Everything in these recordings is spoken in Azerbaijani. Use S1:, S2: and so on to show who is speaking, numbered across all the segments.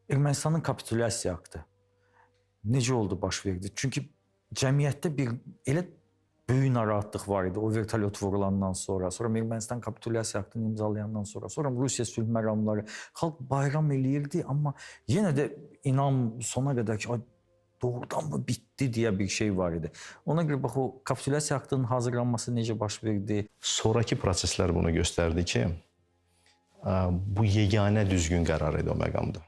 S1: Ermənistanın kapitulyasiya aktı necə oldu, baş verdi? Çünki cəmiyyətdə bir elə böyük narahatlıq var idi o vertolyot vurulandan sonra. Sonra Ermənistan kapitulyasiya aktını imzalayandan sonra Rusiya sülh məramları xalq bayram eləyirdi, amma yenə də inam sona qədər ki, doğrudan mı bitdi deyə bir şey var idi. Ona görə bax o kapitulyasiya aktının hazırlanması necə baş verdi?
S2: Sonraki proseslər bunu göstərdi ki, bu yeganə düzgün qərar idi o məqamda.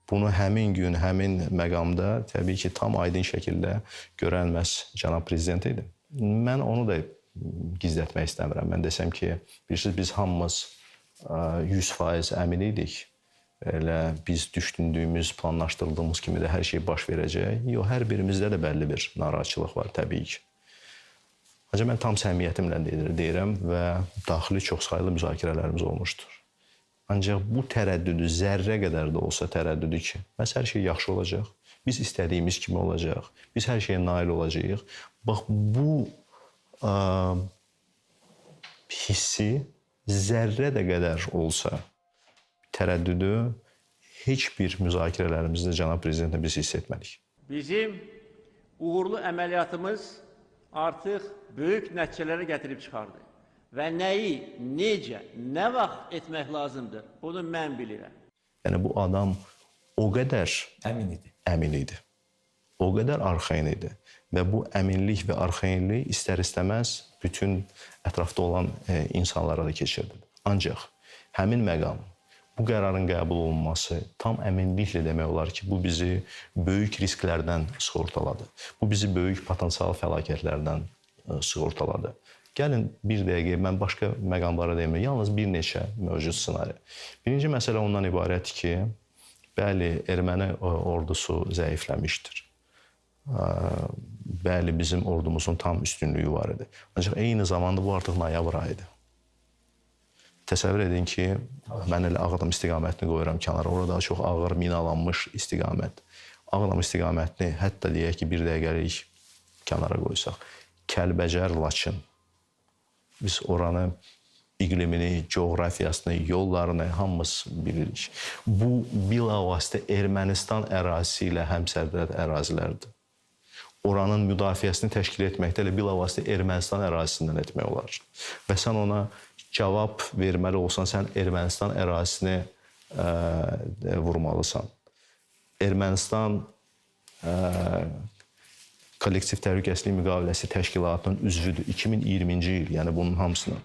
S2: Bunu həmin gün, həmin məqamda təbii ki, tam aydın şəkildə görən məhz cənab prezident idi. Mən onu da gizlətmək istəmirəm. Mən desəm ki, bilirsiniz, biz hamımız 100% əmin idik. Elə biz düşündüyümüz, planlaşdırdığımız kimi də hər şey baş verəcək. Yox, hər birimizdə də bəlli bir narahatçılıq var, təbii ki. Ancaq mən tam səmiyyətimlə deyirəm və daxili çoxsaylı müzakirələrimiz olmuşdur. Ancaq bu tərəddüdü, zərrə qədər də olsa tərəddüdü ki, bəs hər şey yaxşı olacaq, biz istədiyimiz kimi olacaq, biz hər şeyə nail olacağıq. Bax, bu hissi zərrə də qədər olsa tərəddüdü heç bir müzakirələrimizdə cənab prezidentlə biz hiss etmədik.
S3: Bizim uğurlu əməliyyatımız artıq böyük nəticələrə gətirib çıxardı. Və nəyi, necə, nə vaxt etmək lazımdır, bunu mən bilirəm.
S2: Yəni, bu adam o qədər əmin idi. O qədər arxain idi. Və bu əminlik və arxainlik istər-istəməz bütün ətrafda olan insanlara da keçirdi. Ancaq həmin məqam, bu qərarın qəbul olunması tam əminliklə demək olar ki, bu bizi böyük risklərdən sığortaladı. Bu bizi böyük potensial fəlakətlərdən sığortaladı. Gəlin bir dəqiqə, mən başqa məqamlara demirəm, yalnız bir neçə mövcud ssenari. Birinci məsələ ondan ibarətdir ki, bəli, erməni ordusu zəifləmişdir. Bəli, bizim ordumuzun tam üstünlüyü var idi. Ancaq eyni zamanda bu artıq noyabr ayıdır. Təsəvvür edin ki, mən elə Ağdam istiqamətini qoyuram kənara, orada çox ağır minalanmış istiqamət. Ağdam istiqamətini hətta deyək ki, bir dəqiqəlik kənara qoysaq, Kəlbəcər, Laçın. Biz oranı, iqlimini, coğrafiyasını, yollarını hamımız bilirik. Bu, bilavasitə Ermənistan ərazisi ilə həmsərhəd ərazilərdir. Oranın müdafiəsini təşkil etməkdə elə bilavasitə Ermənistan ərazisindən etmək olar. Və sən ona cavab verməli olsan, sən Ermənistan ərazisini vurmalısan. Ermənistan Kollektiv Təhlükəsizlik Müqaviləsi Təşkilatının üzvüdür 2020-ci il, yəni bunun hamısını.